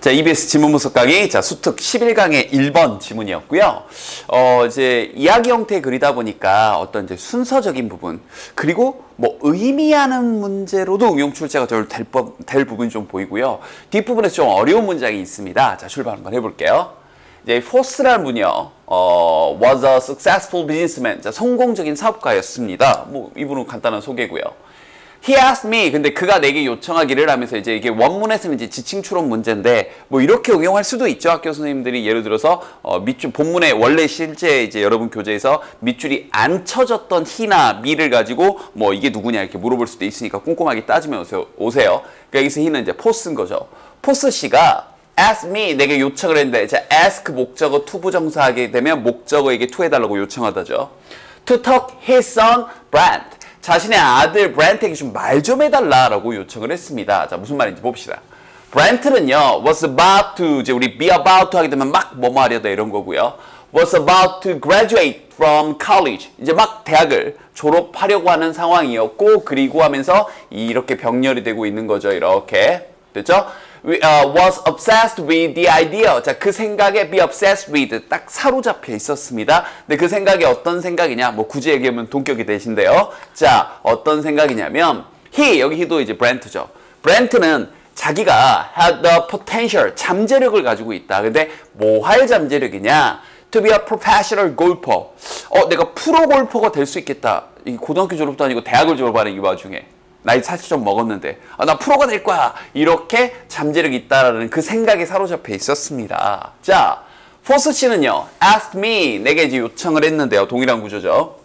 자, EBS 지문 분석 강의, 자, 수특 11강의 1번 지문이었고요. 이제 이야기 형태의 글이다 보니까 어떤 이제 순서적인 부분, 그리고 뭐 의미하는 문제로도 응용 출제가 될 부분이 좀 보이고요. 뒷부분에서 좀 어려운 문장이 있습니다. 자, 출발 한번 해볼게요. 이제 포스라는 분이요. was a successful businessman. 자, 성공적인 사업가였습니다. 뭐, 이분은 간단한 소개고요. He asked me. 근데 그가 내게 요청하기를 하면서 이제 이게 원문에서는 이제 지칭 추론 문제인데 뭐 이렇게 응용할 수도 있죠. 학교 선생님들이 예를 들어서 밑줄 본문에 원래 실제 이제 여러분 교재에서 밑줄이 안 쳐졌던 he나 me를 가지고 뭐 이게 누구냐 이렇게 물어볼 수도 있으니까 꼼꼼하게 따지면 오세요. 그러니까 여기서 he는 이제 포스인 거죠. 포스 씨가 ask me 내게 요청을 했는데 자 ask 목적어 to 부정사하게 되면 목적어에게 to 해달라고 요청하다죠. To talk his son Brent. 자신의 아들 브랜트에게 좀 말 좀 해달라라고 요청을 했습니다. 자, 무슨 말인지 봅시다. 브랜트는요, was about to, 이제 우리 be about to 하게 되면 막 뭐뭐 하려다 이런 거고요. was about to graduate from college. 이제 막 대학을 졸업하려고 하는 상황이었고, 그리고 하면서 이렇게 병렬이 되고 있는 거죠. 이렇게. 됐죠? was obsessed with the idea. 자, 그 생각에 be obsessed with 딱 사로잡혀 있었습니다. 근데 그 생각이 어떤 생각이냐? 뭐 굳이 얘기하면 동격이 되신데요. 자, 어떤 생각이냐면 여기 he도 이제 브랜트죠. 브랜트는 자기가 had the potential, 잠재력을 가지고 있다. 근데 뭐 할 잠재력이냐? To be a professional golfer. 내가 프로 골퍼가 될 수 있겠다. 이 고등학교 졸업도 아니고 대학을 졸업하는 이 와중에. 나이 40좀 먹었는데 나 프로가 될 거야 이렇게 잠재력이 있다라는 그 생각에 사로잡혀 있었습니다. 자, 포스 씨는요 asked me 내게 이제 요청을 했는데요. 동일한 구조죠.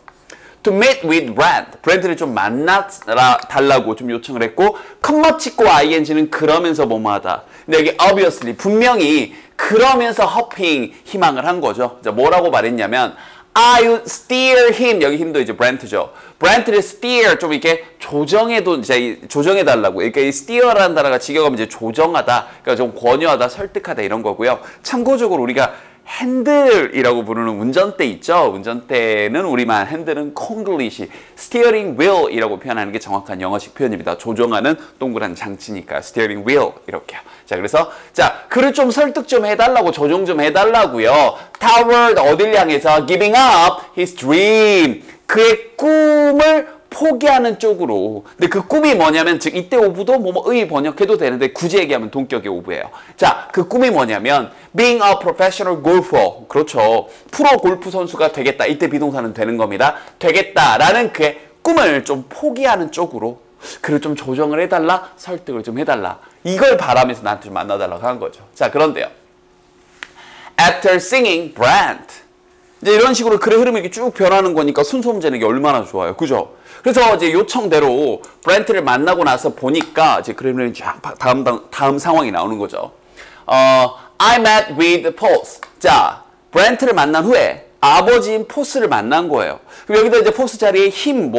To meet with Brent. 브랜트를 좀 만나달라고 좀 요청을 했고 컴마 찍고 ing는 그러면서 뭐뭐하다. 근데 여기 obviously 분명히 그러면서 hoping 희망을 한 거죠. 자, 뭐라고 말했냐면 I would steer him. 여기 힘도 이제 브랜트죠. 브랜트를 steer 좀 이렇게 조정해달라고. 그러니까 이 steer라는 단어가 직역하면 이제 조정하다. 그러니까 좀 권유하다, 설득하다 이런 거고요. 참고적으로 우리가 핸들이라고 부르는 운전대 있죠. 운전대는 우리만 핸들은 콩글리시, 스티어링 휠이라고 표현하는 게 정확한 영어식 표현입니다. 조정하는 동그란 장치니까 스티어링 휠 이렇게요. 자, 그래서 자, 그를 좀 설득 좀 해달라고, 조정 좀 해달라고요. Toward 어딜 향해서 giving up his dream. 그의 꿈을 포기하는 쪽으로. 근데 그 꿈이 뭐냐면 즉 이때 오브도 뭐의 번역해도 되는데 굳이 얘기하면 동격의 오브예요. 자, 그 꿈이 뭐냐면 being a professional golfer. 그렇죠. 프로 골프 선수가 되겠다. 이때 비동사는 되는 겁니다. 되겠다라는 그의 꿈을 좀 포기하는 쪽으로 그를 좀 조정을 해달라, 설득을 좀 해달라. 이걸 바라면서 나한테 좀 만나달라고 한 거죠. 자, 그런데요. After singing Brent. 이제 이런 식으로 글의 흐름이 이렇게 쭉 변하는 거니까 순서 문제는 게 얼마나 좋아요. 그죠? 그래서 이제 요청대로 브랜트를 만나고 나서 보니까 이제 글의 흐름이 쫙 다음 상황이 나오는 거죠. I met with Post. 자, 브랜트를 만난 후에 아버지인 포스를 만난 거예요. 그럼 여기다 이제 포스 자리에 him,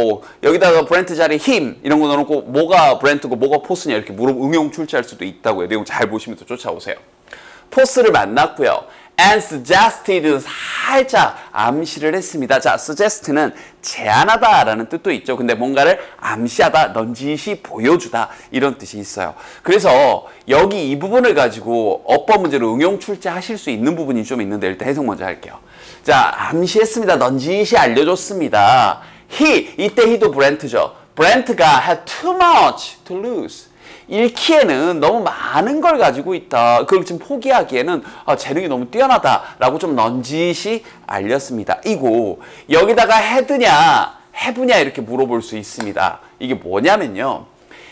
여기다가 브랜트 자리에 him 이런 거 넣어놓고 뭐가 브랜트고 뭐가 포스냐 이렇게 응용 출제할 수도 있다고요. 내용 잘 보시면서 쫓아오세요. 포스를 만났고요. And suggested 살짝 암시를 했습니다. 자, suggest는 제안하다 라는 뜻도 있죠. 근데 뭔가를 암시하다, 넌지시 보여주다 이런 뜻이 있어요. 그래서 여기 이 부분을 가지고 어법 문제로 응용 출제하실 수 있는 부분이 좀 있는데 일단 해석 먼저 할게요. 자, 암시했습니다. 넌지시 알려줬습니다. 이때 he도 브랜트죠. 브랜트가 had too much to lose. 잃기에는 너무 많은 걸 가지고 있다. 그걸 지금 포기하기에는 재능이 너무 뛰어나다라고 좀 넌지시 알렸습니다. 이고 여기다가 had냐, have냐 이렇게 물어볼 수 있습니다. 이게 뭐냐면요.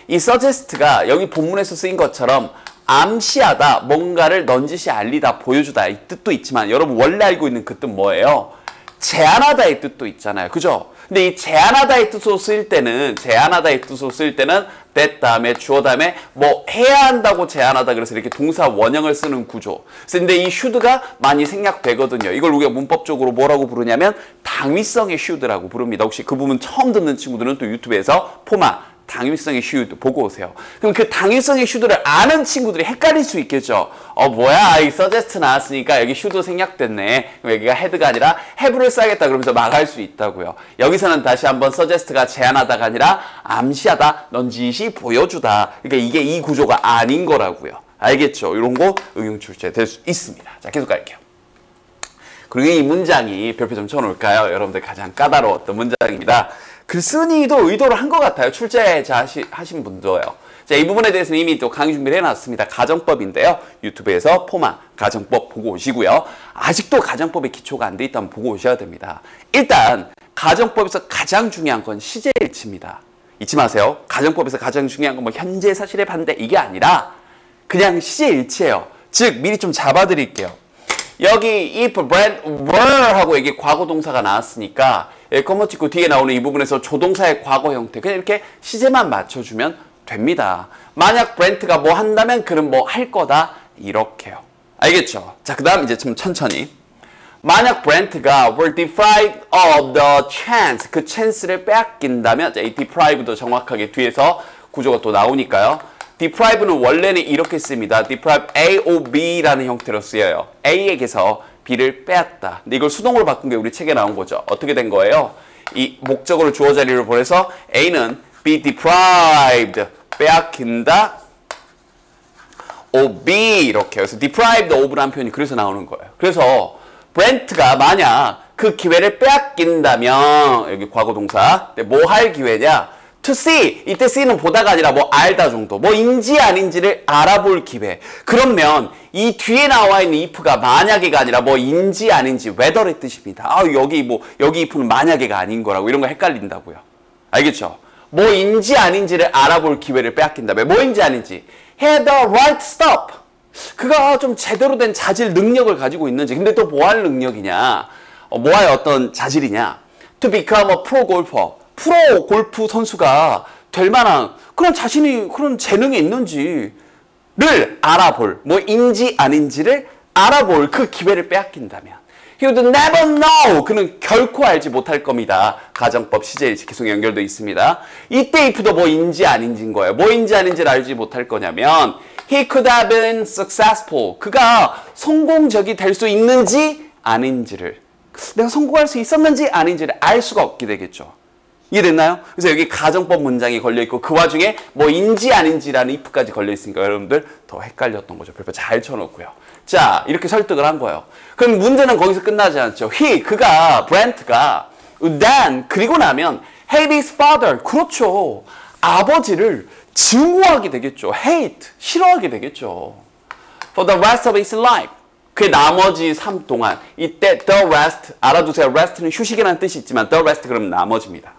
이 suggest가 여기 본문에서 쓰인 것처럼 암시하다, 뭔가를 넌지시 알리다, 보여주다 이 뜻도 있지만 여러분 원래 알고 있는 그 뜻 뭐예요? 제안하다의 뜻도 있잖아요. 그죠? 근데 이 제안하다의 뜻으로 쓰일 때는 that 다음에 주어 다음에 뭐 해야 한다고 제안하다 그래서 이렇게 동사 원형을 쓰는 구조. 근데 이 should가 많이 생략되거든요. 이걸 우리가 문법적으로 뭐라고 부르냐면 당위성의 should라고 부릅니다. 혹시 그 부분 처음 듣는 친구들은 또 유튜브에서 포마 당위성의 should 보고 오세요. 그럼 그 당위성의 should를 아는 친구들이 헷갈릴 수 있겠죠. 뭐야, 이 suggest 나왔으니까 여기 should 생략됐네. 그럼 여기가 had가 아니라 have를 써야겠다 그러면서 막할 수 있다고요. 여기서는 다시 한번 suggest가 제안하다가 아니라 암시하다, 넌지시 보여주다. 그러니까 이게 이 구조가 아닌 거라고요. 알겠죠? 이런 거 응용 출제될 수 있습니다. 자, 계속 갈게요. 그리고 이 문장이 별표 좀 쳐놓을까요? 여러분들 가장 까다로웠던 문장입니다. 글쓴이도 의도를 한 것 같아요. 출제자 하신 분도요. 자, 이 부분에 대해서는 이미 또 강의 준비를 해놨습니다. 가정법인데요. 유튜브에서 포마 가정법 보고 오시고요. 아직도 가정법의 기초가 안 돼 있다면 보고 오셔야 됩니다. 일단 가정법에서 가장 중요한 건 시제일치입니다. 잊지 마세요. 가정법에서 가장 중요한 건 뭐 현재 사실의 반대 이게 아니라 그냥 시제일치예요. 즉 미리 좀 잡아드릴게요. 여기 if, brand, were 하고 이게 과거 동사가 나왔으니까 컴마 찍고 뒤에 나오는 이 부분에서 조동사의 과거 형태 그냥 이렇게 시제만 맞춰주면 됩니다. 만약 브렌트가 뭐 한다면 그는 뭐 할 거다 이렇게요. 알겠죠? 자, 그 다음 이제 좀 천천히 만약 브렌트가 were deprived of the chance 그 chance를 빼앗긴다면 자, 이 deprive도 정확하게 뒤에서 구조가 또 나오니까요. deprive는 원래는 이렇게 씁니다. deprive A, O, B라는 형태로 쓰여요. A에게서 B를 빼앗다. 근데 이걸 수동으로 바꾼 게 우리 책에 나온 거죠. 어떻게 된 거예요? 이 목적어를 주어 자리로 보내서 A는 be deprived, 빼앗긴다. of B 이렇게. 그래서 deprived of라는 표현이 그래서 나오는 거예요. 그래서 브렌트가 만약 그 기회를 빼앗긴다면 여기 과거 동사 뭐 할 기회냐? to see. 이때 see는 보다가 아니라 뭐 알다 정도. 뭐인지 아닌지를 알아볼 기회. 그러면 이 뒤에 나와 있는 if가 만약에가 아니라 뭐인지 아닌지 whether의 뜻입니다. 아, 여기 if는 만약에가 아닌 거라고 이런 거 헷갈린다고요. 알겠죠? 뭐인지 아닌지를 알아볼 기회를 빼앗긴다면 뭐인지 아닌지 had the right stop. 그가 좀 제대로 된 자질 능력을 가지고 있는지. 근데 또 뭐 할 능력이냐? 뭐 할 어떤 자질이냐? to become a pro golfer. 프로 골프 선수가 될 만한 그런 자신이 그런 재능이 있는지를 알아볼 뭐인지 아닌지를 알아볼 그 기회를 빼앗긴다면 he would never know 그는 결코 알지 못할 겁니다. 가정법 시제일치 계속 연결되어 있습니다. 이때 if도 뭐인지 아닌지인 거예요. 뭐인지 아닌지를 알지 못할 거냐면 he could have been successful 그가 성공적이 될 수 있는지 아닌지를 내가 성공할 수 있었는지 아닌지를 알 수가 없게 되겠죠. 이해됐나요? 그래서 여기 가정법 문장이 걸려있고 그 와중에 뭐인지 아닌지라는 if까지 걸려있으니까 여러분들 더 헷갈렸던 거죠. 별표 잘 쳐놓고요. 자, 이렇게 설득을 한 거예요. 그럼 문제는 거기서 끝나지 않죠. 그가, 브렌트가 then, 그리고 나면 hate his father. 그렇죠. 아버지를 증오하게 되겠죠. hate, 싫어하게 되겠죠. for the rest of his life. 그 나머지 삶 동안 이때 the rest, 알아두세요. rest는 휴식이라는 뜻이 있지만 the rest 그러면 나머지입니다.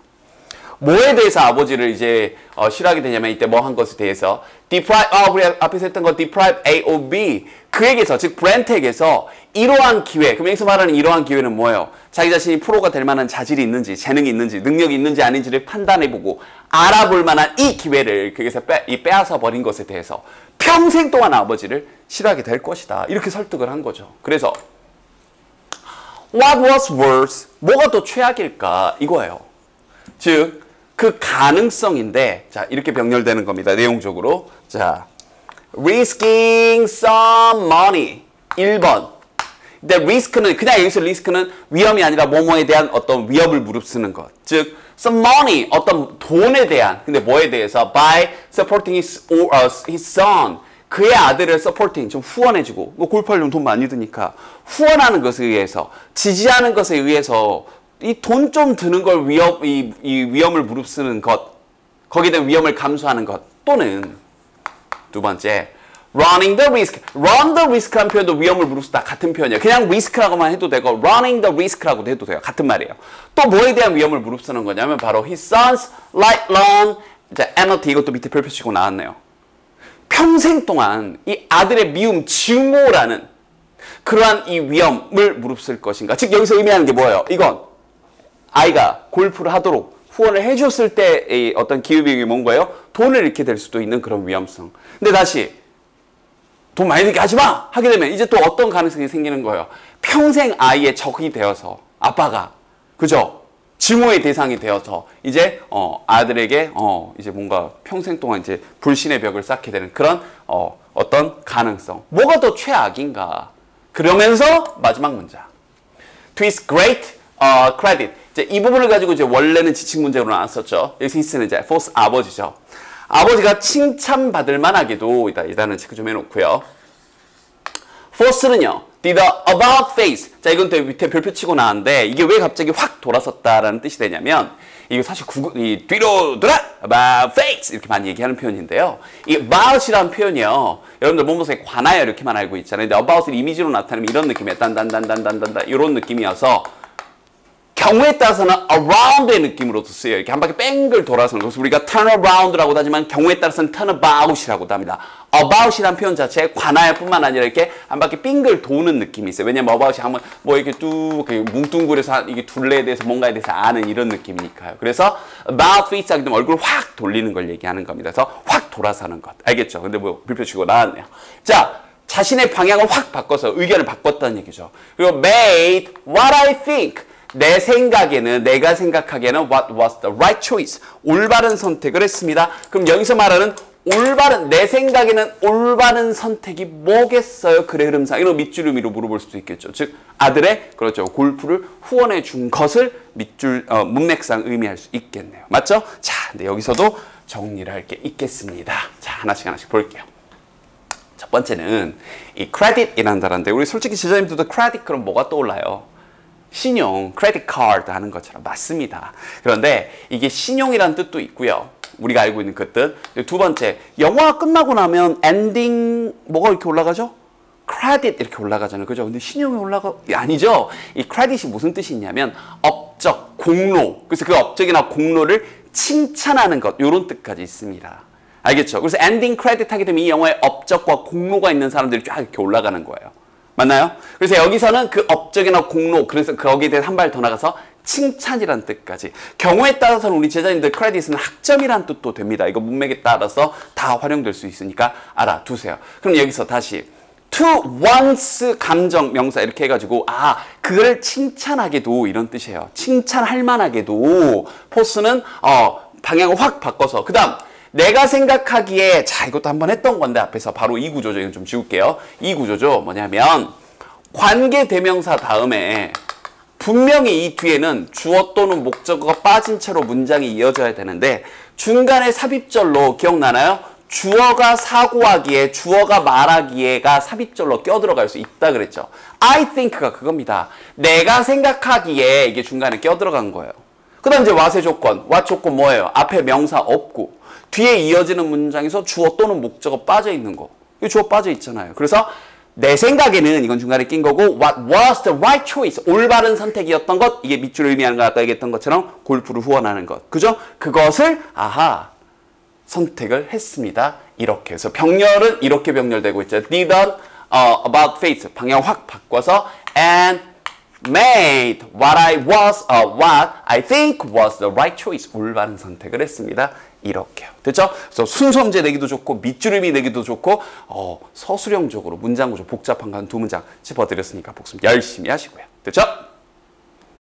뭐에 대해서 아버지를 이제 싫어하게 되냐면 이때 뭐 한 것에 대해서 deprive, 우리 앞에서 했던 거 deprive A, O, B 그에게서 즉 브렌트에게서 이러한 기회 그럼 여기서 말하는 이러한 기회는 뭐예요? 자기 자신이 프로가 될 만한 자질이 있는지 재능이 있는지 능력이 있는지 아닌지를 판단해보고 알아볼 만한 이 기회를 그에게서 빼앗아 버린 것에 대해서 평생 동안 아버지를 싫어하게 될 것이다 이렇게 설득을 한 거죠. 그래서 what was worse 뭐가 더 최악일까 이거예요. 즉 그 가능성인데 자 이렇게 병렬되는 겁니다. 내용적으로 자 risking some money 1번 근데 리스크는 그냥 여기서 리스크는 위험이 아니라 뭐뭐에 대한 어떤 위협을 무릅쓰는 것 즉 some money 어떤 돈에 대한 근데 뭐에 대해서 by supporting his son 그의 아들을 supporting 좀 후원해주고 뭐 골프하려면 돈 많이 드니까 후원하는 것에 의해서 지지하는 것에 의해서 이 돈 좀 드는 걸 이 위험을 무릅쓰는 것 거기에 대한 위험을 감수하는 것 또는 두 번째 running the risk run the risk라는 표현도 위험을 무릅쓰다 같은 표현이에요. 그냥 risk라고만 해도 되고 running the risk라고도 해도 돼요. 같은 말이에요. 또 뭐에 대한 위험을 무릅쓰는 거냐면 바로 his son's lifelong annuity 이것도 밑에 별표 치고 나왔네요. 평생 동안 이 아들의 미움 증오라는 그러한 이 위험을 무릅쓸 것인가 즉 여기서 의미하는 게 뭐예요? 이건 아이가 골프를 하도록 후원을 해줬을 때 어떤 기회비용이 뭔 거예요? 돈을 잃게 될 수도 있는 그런 위험성. 근데 다시 돈 많이 들게 하지 마! 하게 되면 이제 또 어떤 가능성이 생기는 거예요? 평생 아이의 적이 되어서 아빠가 그죠? 증오의 대상이 되어서 이제 아들에게 이제 뭔가 평생 동안 이제 불신의 벽을 쌓게 되는 그런 어떤 가능성. 뭐가 더 최악인가? 그러면서 마지막 문장. To his great credit. 이제 이 부분을 가지고 이제 원래는 지식 문제로 나왔었죠. 여기서 히스는 이제 force 아버지죠. 아버지가 칭찬받을 만하게도 일단은 체크 좀 해놓고요. force는요. did the about face. 자, 이건 또 밑에 별표 치고 나왔는데 이게 왜 갑자기 확 돌아섰다라는 뜻이 되냐면 이거 사실 뒤로 돌아 about face 이렇게 많이 얘기하는 표현인데요. 이 about이라는 표현이요. 여러분들 몸소에 관하여 이렇게만 알고 있잖아요. 근데 about을 이미지로 나타내면 이런 느낌이에요. 딴딴딴딴딴딴 이런 느낌이어서 경우에 따라서는 around의 느낌으로도 쓰여요. 이렇게 한 바퀴 뺑글 돌아서는 것을 우리가 turn around라고도 하지만 경우에 따라서는 turn about이라고도 합니다. about이란 표현 자체에 관하여 뿐만 아니라 이렇게 한 바퀴 빙글 도는 느낌이 있어요. 왜냐면 about이 한번 뭐 이렇게 뚝 뭉뚱그려서 이게 둘레에 대해서 뭔가에 대해서 아는 이런 느낌이니까요. 그래서 about face 하게 되면 얼굴을 확 돌리는 걸 얘기하는 겁니다. 그래서 확 돌아서는 것. 알겠죠? 근데 뭐 불표 치고 나왔네요. 자, 자신의 방향을 확 바꿔서 의견을 바꿨다는 얘기죠. 그리고 made what I think. 내 생각에는, 내가 생각하기에는 what was the right choice. 올바른 선택을 했습니다. 그럼 여기서 말하는 올바른, 내 생각에는 올바른 선택이 뭐겠어요? 글의 흐름상. 이런 밑줄 의미로 물어볼 수도 있겠죠. 즉, 아들의, 그렇죠. 골프를 후원해 준 것을 문맥상 의미할 수 있겠네요. 맞죠? 자, 근데 여기서도 정리를 할 게 있겠습니다. 자, 하나씩 볼게요. 첫 번째는 이 credit이라는 단어인데, 우리 솔직히 제자님들도 credit 그럼 뭐가 떠올라요? 신용, 크레딧 카드 하는 것처럼 맞습니다. 그런데 이게 신용이라는 뜻도 있고요. 우리가 알고 있는 그 뜻. 두 번째, 영화가 끝나고 나면 엔딩 뭐가 이렇게 올라가죠? 크레딧 이렇게 올라가잖아요. 그죠? 근데 신용이 아니죠. 이 크레딧이 무슨 뜻이 있냐면 업적, 공로. 그래서 그 업적이나 공로를 칭찬하는 것. 이런 뜻까지 있습니다. 알겠죠? 그래서 엔딩 크레딧 하게 되면 이 영화에 업적과 공로가 있는 사람들이 쫙 이렇게 올라가는 거예요. 맞나요? 그래서 여기서는 그 업적이나 공로, 그래서 거기에 대해서 한 발 더 나가서 칭찬이라는 뜻까지. 경우에 따라서는 우리 제자님들 크레딧은 학점이라는 뜻도 됩니다. 이거 문맥에 따라서 다 활용될 수 있으니까 알아두세요. 그럼 여기서 다시 to once 감정 명사 이렇게 해가지고 그걸 칭찬하게도 이런 뜻이에요. 칭찬할 만하게도 포스는 방향을 확 바꿔서 그 다음 내가 생각하기에 자 이것도 한번 했던 건데 앞에서 바로 이 구조죠. 이건 좀 지울게요. 이 구조죠. 뭐냐면 관계대명사 다음에 분명히 이 뒤에는 주어 또는 목적어가 빠진 채로 문장이 이어져야 되는데 중간에 삽입절로 기억나나요? 주어가 사고하기에 주어가 말하기에가 삽입절로 껴들어갈 수 있다 그랬죠. I think가 그겁니다. 내가 생각하기에 이게 중간에 껴들어간 거예요. 그 다음 이제 what의 조건. what 조건 뭐예요? 앞에 명사 없고 뒤에 이어지는 문장에서 주어 또는 목적어 빠져 있는 거. 이 주어 빠져 있잖아요. 그래서 내 생각에는 이건 중간에 낀 거고 what was the right choice. 올바른 선택이었던 것. 이게 밑줄을 의미하는 거 아까 얘기했던 것처럼 골프를 후원하는 것. 그죠? 그것을 선택을 했습니다. 이렇게 해서 병렬은 이렇게 병렬되고 있죠. did about face 방향 확 바꿔서 and made what I think was the right choice. 올바른 선택을 했습니다. 이렇게요. 됐죠? 그래서 순서 문제 내기도 좋고 밑줄 의미 내기도 좋고 서술형적으로 문장 구조 복잡한 거 한 두 문장 짚어드렸으니까 복습 열심히 하시고요. 됐죠?